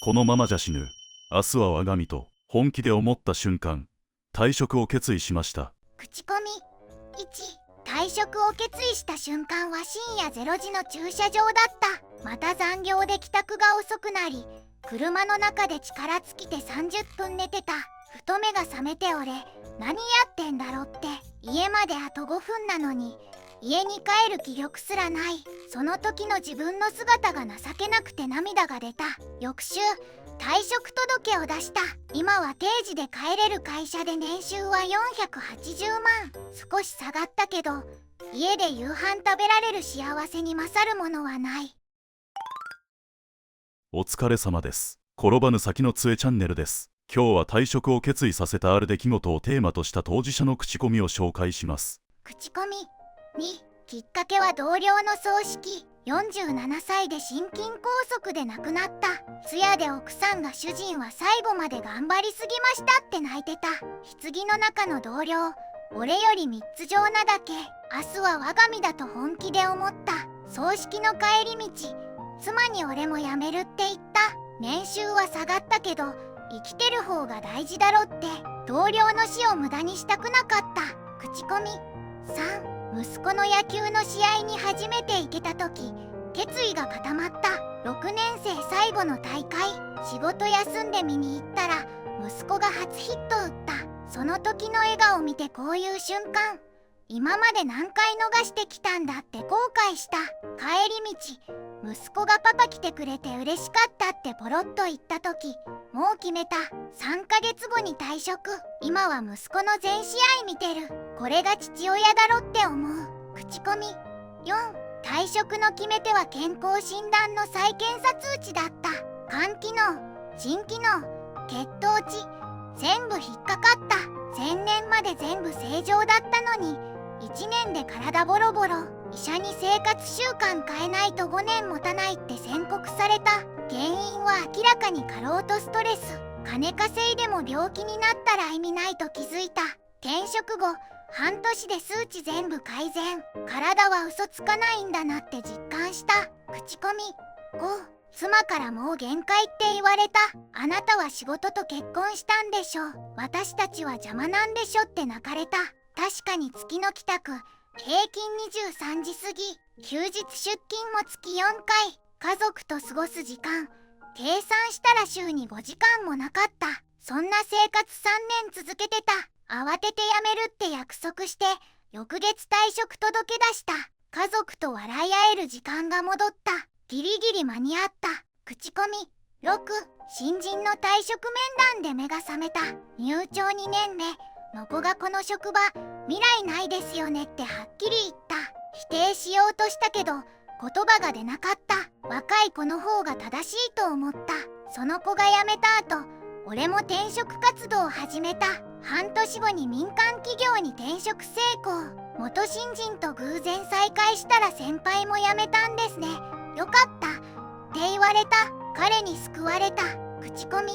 このままじゃ死ぬ。明日は我が身と本気で思った瞬間、退職を決意しました。口コミ1、退職を決意した瞬間は深夜0時の駐車場だった。また残業で帰宅が遅くなり、車の中で力尽きて30分寝てた。ふと目が覚めて、俺何やってんだろって。家まであと5分なのに家に帰る気力すらない。その時の自分の姿が情けなくて涙が出た。翌週退職届を出した。今は定時で帰れる会社で年収は480万。少し下がったけど家で夕飯食べられる幸せに勝るものはない。お疲れ様です。転ばぬ先の杖チャンネルです。今日は退職を決意させたある出来事をテーマとした当事者の口コミを紹介します。口コミ2、きっかけは同僚の葬式。47歳で心筋梗塞で亡くなった。通夜で奥さんが主人は最後まで頑張りすぎましたって泣いてた。棺の中の同僚、俺より3つ上なだけ。明日は我が身だと本気で思った。葬式の帰り道、妻に俺も辞めるって言った。年収は下がったけど生きてる方が大事だろって。同僚の死を無駄にしたくなかった。口コミ3、息子の野球の試合に初めて行けた時、決意が固まった。6年生最後の大会、仕事休んで見に行ったら息子が初ヒット打った。その時の笑顔を見て、こういう瞬間今まで何回逃してきたんだって後悔した。帰り道、息子がパパ来てくれて嬉しかったってポロッと言った時、もう決めた。3ヶ月後に退職。今は息子の全試合見てる。これが父親だろって思う。口コミ4、退職の決め手は健康診断の再検査通知だった。肝機能、腎機能、血糖値、全部引っかかった。前年まで全部正常だったのに1年で体ボロボロ。医者に生活習慣変えないと5年持たないって宣告された。原因は明らかに過労とストレス。金稼いでも病気になったら意味ないと気づいた。転職後半年で数値全部改善。体は嘘つかないんだなって実感した。口コミ5、妻からもう限界って言われた。あなたは仕事と結婚したんでしょ。私たちは邪魔なんでしょって泣かれた。確かに月の帰宅平均23時過ぎ。休日出勤も月4回。家族と過ごす時間計算したら週に5時間もなかった。そんな生活3年続けてた。慌てて辞めるって約束して翌月退職届出した。家族と笑い合える時間が戻った。ギリギリ間に合った。口コミ6、新人の退職面談で目が覚めた。入庁2年目の子がこの職場未来ないですよねってはっきり言った。否定しようとしたけど言葉が出なかった。若い子の方が正しいと思った。その子が辞めた後、俺も転職活動を始めた。半年後に民間企業に転職成功。元新人と偶然再会したら先輩も辞めたんですね。よかったって言われた。彼に救われた。口コミ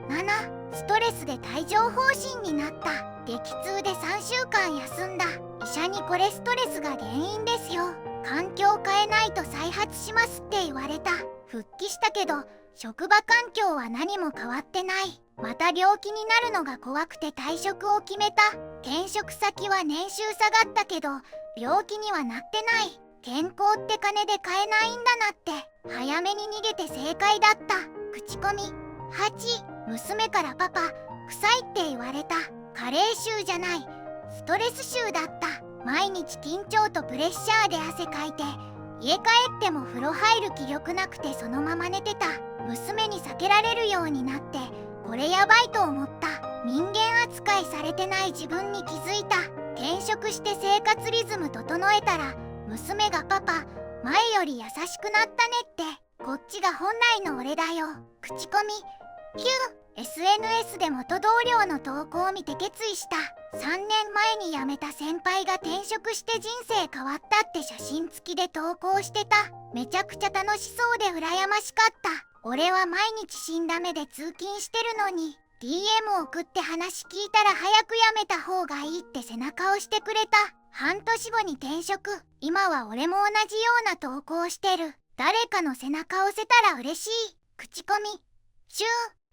7、ストレスで帯状疱疹になった。激痛で3週間休んだ。医者にこれストレスが原因ですよ。環境を変えないと再発しますって言われた。復帰したけど職場環境は何も変わってない。また病気になるのが怖くて退職を決めた。転職先は年収下がったけど病気にはなってない。健康って金で買えないんだなって早めに逃げて正解だった。口コミ8、娘からパパ臭いって言われた。加齢臭じゃないストレス臭だった。毎日緊張とプレッシャーで汗かいて家帰っても風呂入る気力なくてそのまま寝てた。娘に避けられるようになってこれやばいと思った。人間扱いされてない自分に気づいた。転職して生活リズム整えたら娘がパパ前より優しくなったねってこっちが本来の俺だよ。口コミ9、SNS で元同僚の投稿を見て決意した。3年前に辞めた先輩が転職して人生変わったって写真付きで投稿してた。めちゃくちゃ楽しそうで羨ましかった。俺は毎日死んだ目で通勤してるのに DM 送って話聞いたら早く辞めた方がいいって背中を押してくれた。半年後に転職。今は俺も同じような投稿をしてる。誰かの背中を押せたら嬉しい。口コミ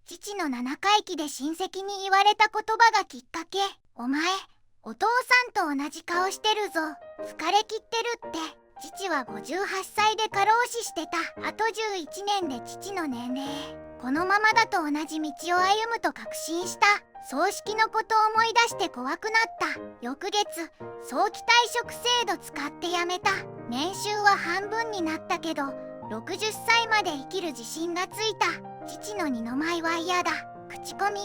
父の7回忌で親戚に言われた言葉がきっかけ。お前、お父さんと同じ顔してるぞ。疲れ切ってるって。父は58歳で過労死してた。あと11年で父の年齢。このままだと同じ道を歩むと確信した。葬式のことを思い出して怖くなった。翌月、早期退職制度使って辞めた。年収は半分になったけど、60歳まで生きる自信がついた。父の二の舞は嫌だ。口コミ。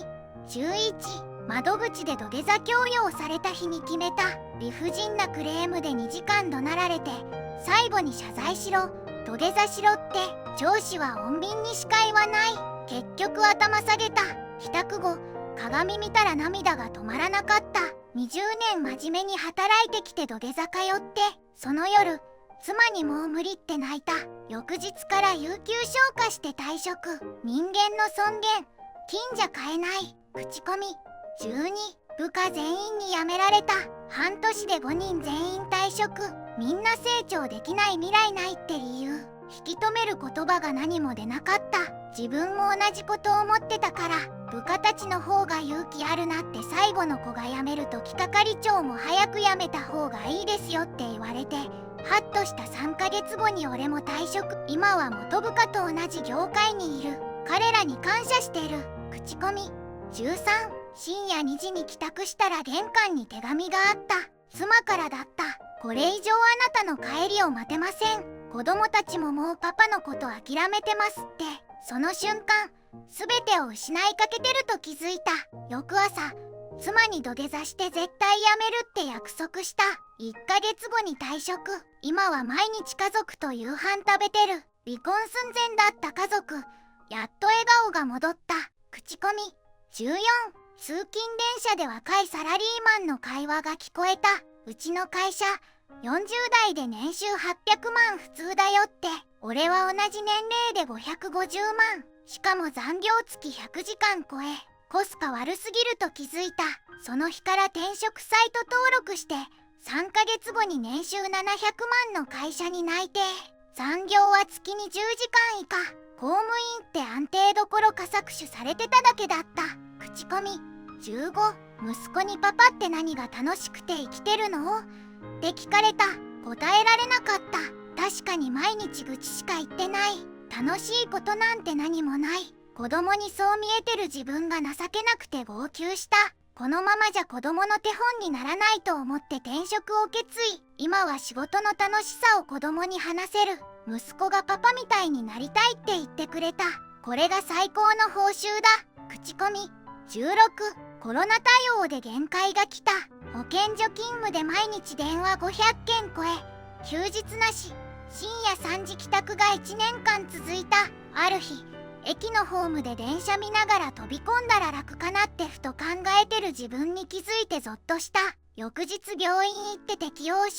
11、窓口で土下座強要された日に決めた。理不尽なクレームで2時間怒鳴られて、最後に謝罪しろ、土下座しろって。上司は穏便に視界はない。結局頭下げた。帰宅後、鏡見たら涙が止まらなかった。20年真面目に働いてきて土下座通って、その夜、妻にもう無理って泣いた。翌日から有給消化して退職。人間の尊厳、金じゃ買えない。口コミ。12、部下全員に辞められた。半年で5人全員退職。みんな成長できない未来ないって理由。引き止める言葉が何も出なかった。自分も同じことを思ってたから、部下たちの方が勇気あるなって。最後の子が辞めるとき係長も早く辞めた方がいいですよって言われて、ハッとした。3ヶ月後に俺も退職。今は元部下と同じ業界にいる。彼らに感謝してる。口コミ。13、深夜2時に帰宅したら玄関に手紙があった。妻からだった。これ以上あなたの帰りを待てません。子供たちももうパパのこと諦めてますって。その瞬間、全てを失いかけてると気づいた。翌朝、妻に土下座して絶対やめるって約束した。1ヶ月後に退職。今は毎日家族と夕飯食べてる。離婚寸前だった家族。やっと笑顔が戻った。口コミ。14、通勤電車で若いサラリーマンの会話が聞こえた。うちの会社、40代で年収800万普通だよって。俺は同じ年齢で550万。しかも残業月100時間超え。コスパ悪すぎると気づいた。その日から転職サイト登録して、3ヶ月後に年収700万の会社に内定。残業は月に10時間以下。公務員って安定どころか搾取されてただけだった。口コミ。15、息子にパパって何が楽しくて生きてるのって聞かれた。答えられなかった。確かに毎日愚痴しか言ってない。楽しいことなんて何もない。子供にそう見えてる自分が情けなくて号泣した。このままじゃ子供の手本にならないと思って転職を決意。今は仕事の楽しさを子供に話せる。息子がパパみたいになりたいって言ってくれた。これが最高の報酬だ。口コミ。16、コロナ対応で限界が来た。保健所勤務で毎日電話500件超え、休日なし。深夜3時帰宅が1年間続いた。ある日、駅のホームで電車見ながら飛び込んだら楽かなってふと考えてる自分に気づいてゾッとした。翌日病院行って適応障害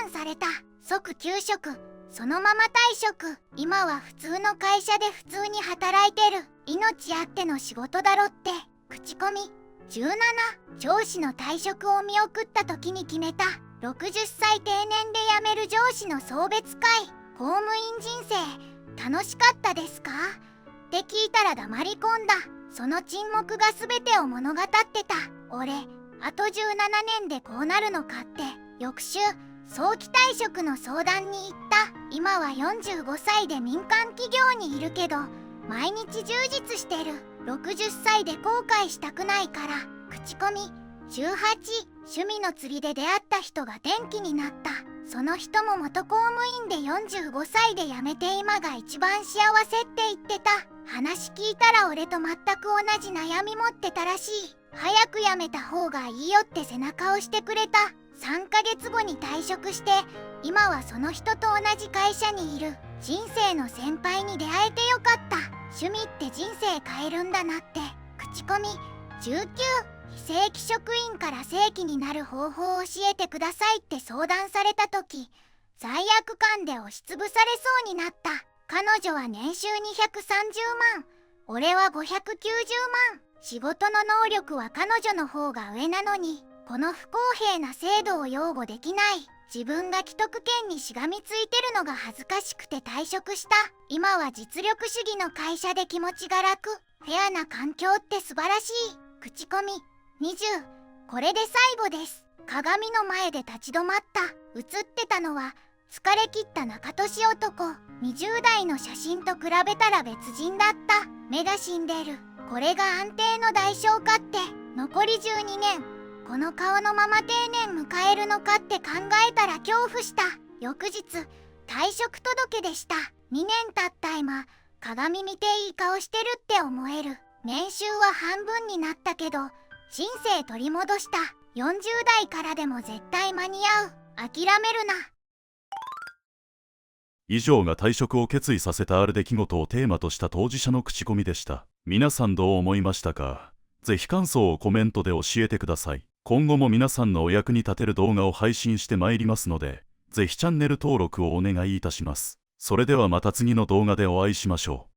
診断された。即休職。そのまま退職。今は普通の会社で普通に働いてる。命あっての仕事だろって。口コミ。17、上司の退職を見送った時に決めた。60歳定年で辞める上司の送別会。公務員人生楽しかったですかって聞いたら黙り込んだ。その沈黙が全てを物語ってた。俺、あと17年でこうなるのかって。翌週、早期退職の相談に行った。今は45歳で民間企業にいるけど、毎日充実してる。60歳で後悔したくないから。口コミ。18、趣味の釣りで出会った人が転機になった。その人も元公務員で45歳で辞めて今が一番幸せって言ってた。話聞いたら俺と全く同じ悩み持ってたらしい。早く辞めた方がいいよって背中を押してくれた。3ヶ月後に退職して、今はその人と同じ会社にいる。人生の先輩に出会えてよかった。趣味って人生変えるんだなって。口コミ。19、非正規職員から正規になる方法を教えてくださいって相談された時、罪悪感で押しつぶされそうになった。彼女は年収230万、俺は590万。仕事の能力は彼女の方が上なのに、この不公平な制度を擁護できない。自分が既得権にしがみついてるのが恥ずかしくて退職した。今は実力主義の会社で気持ちが楽。フェアな環境って素晴らしい。口コミ20。これで最後です。鏡の前で立ち止まった。写ってたのは疲れ切った中年男。20代の写真と比べたら別人だった。目が死んでる。これが安定の代償かって。残り12年。この顔のまま定年迎えるのかって考えたら恐怖した。翌日、退職届でした。2年経った今、鏡見ていい顔してるって思える。年収は半分になったけど、人生取り戻した。40代からでも絶対間に合う。諦めるな。以上が退職を決意させたある出来事をテーマとした当事者の口コミでした。皆さんどう思いましたか？ぜひ感想をコメントで教えてください。今後も皆さんのお役に立てる動画を配信してまいりますので、ぜひチャンネル登録をお願いいたします。それではまた次の動画でお会いしましょう。